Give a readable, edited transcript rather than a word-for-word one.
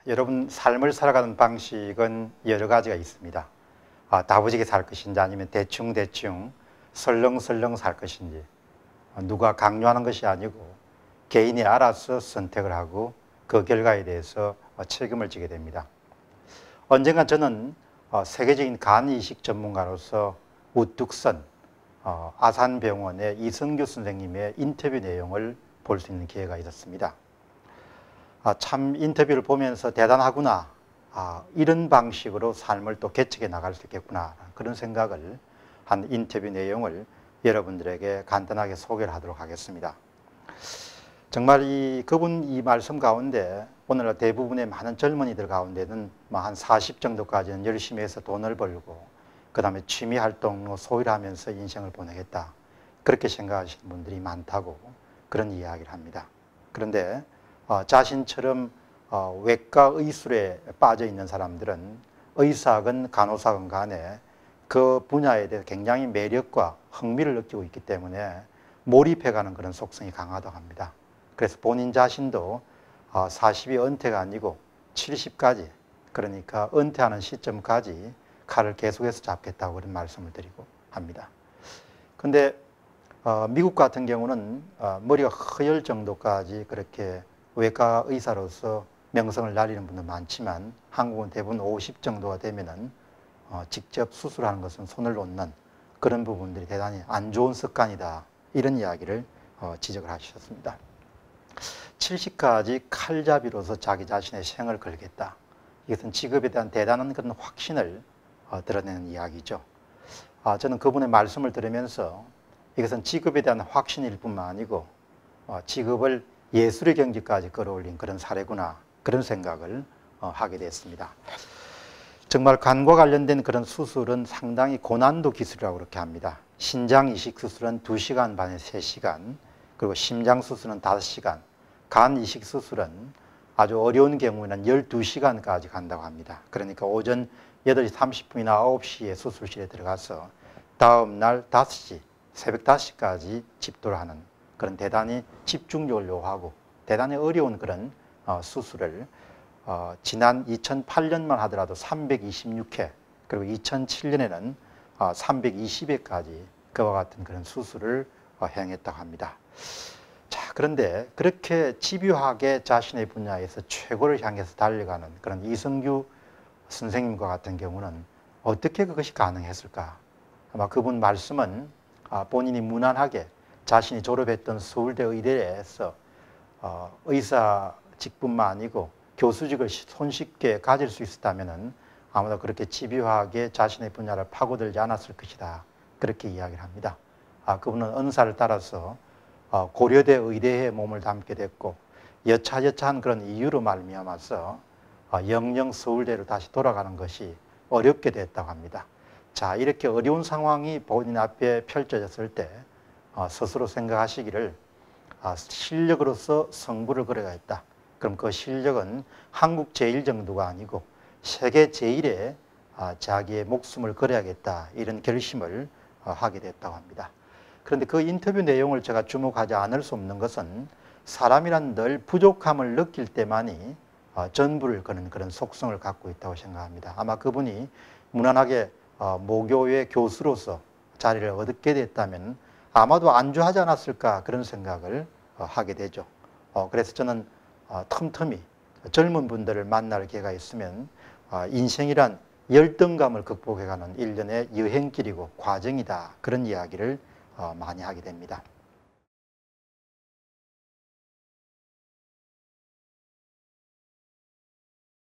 여러분 삶을 살아가는 방식은 여러 가지가 있습니다. 다부지게 살 것인지 아니면 대충대충 설렁설렁 살 것인지 누가 강요하는 것이 아니고 개인이 알아서 선택을 하고 그 결과에 대해서 책임을 지게 됩니다. 언젠가 저는 세계적인 간 이식 전문가로서 우뚝 선 아산병원의 이성규 선생님의 인터뷰 내용을 볼 수 있는 기회가 있었습니다. 참 인터뷰를 보면서 대단하구나. 이런 방식으로 삶을 또 개척해 나갈 수 있겠구나. 그런 생각을 한 인터뷰 내용을 여러분들에게 간단하게 소개를 하도록 하겠습니다. 정말 그분 이 말씀 가운데 오늘날 대부분의 많은 젊은이들 가운데는 한 40 정도까지는 열심히 해서 돈을 벌고 그 다음에 취미활동 소일을 하면서 인생을 보내겠다. 그렇게 생각하시는 분들이 많다고 그런 이야기를 합니다. 그런데 자신처럼 외과 의술에 빠져 있는 사람들은 의사건 간호사건 간에 그 분야에 대해 굉장히 매력과 흥미를 느끼고 있기 때문에 몰입해가는 그런 속성이 강하다고 합니다. 그래서 본인 자신도 40이 은퇴가 아니고 70까지, 그러니까 은퇴하는 시점까지 칼을 계속해서 잡겠다고 그런 말씀을 드리고 합니다. 근데 미국 같은 경우는 머리가 허열 정도까지 그렇게 외과 의사로서 명성을 날리는 분도 많지만 한국은 대부분 50 정도가 되면은 직접 수술하는 것은 손을 놓는 그런 부분들이 대단히 안 좋은 습관이다. 이런 이야기를 지적을 하셨습니다. 70까지 칼잡이로서 자기 자신의 생을 걸겠다. 이것은 직업에 대한 대단한 그런 확신을 드러내는 이야기죠. 저는 그분의 말씀을 들으면서 이것은 직업에 대한 확신일 뿐만 아니고 직업을 예술의 경지까지 끌어올린 그런 사례구나. 그런 생각을 하게 됐습니다. 정말 간과 관련된 그런 수술은 상당히 고난도 기술이라고 그렇게 합니다. 신장 이식 수술은 2시간 반에서 3시간, 그리고 심장 수술은 5시간, 간 이식 수술은 아주 어려운 경우에는 12시간까지 간다고 합니다. 그러니까 오전 8시 30분이나 9시에 수술실에 들어가서 다음 날 5시, 새벽 5시까지 집도를 하는 그런 대단히 집중력을 요하고 대단히 어려운 그런 수술을 지난 2008년만 하더라도 326회, 그리고 2007년에는 320회까지 그와 같은 그런 수술을 행했다고 합니다. 자, 그런데 그렇게 집요하게 자신의 분야에서 최고를 향해서 달려가는 그런 이성규 선생님과 같은 경우는 어떻게 그것이 가능했을까? 아마 그분 말씀은 본인이 무난하게 자신이 졸업했던 서울대 의대에서 의사직뿐만 아니고 교수직을 손쉽게 가질 수 있었다면 아무도 그렇게 집요하게 자신의 분야를 파고들지 않았을 것이다. 그렇게 이야기를 합니다. 그분은 은사를 따라서 고려대 의대에 몸을 담게 됐고 여차여차한 그런 이유로 말미암아서 영영 서울대로 다시 돌아가는 것이 어렵게 됐다고 합니다. 자, 이렇게 어려운 상황이 본인 앞에 펼쳐졌을 때 스스로 생각하시기를 실력으로서 승부를 걸어야겠다. 그럼 그 실력은 한국 제일 정도가 아니고 세계 제일에 자기의 목숨을 걸어야겠다. 이런 결심을 하게 됐다고 합니다. 그런데 그 인터뷰 내용을 제가 주목하지 않을 수 없는 것은 사람이란 늘 부족함을 느낄 때만이 전부를 거는 그런 속성을 갖고 있다고 생각합니다. 아마 그분이 무난하게 모교의 교수로서 자리를 얻게 됐다면 아마도 안주하지 않았을까 그런 생각을 하게 되죠. 그래서 저는 틈틈이 젊은 분들을 만날 기회가 있으면 인생이란 열등감을 극복해가는 일련의 여행길이고 과정이다. 그런 이야기를 많이 하게 됩니다.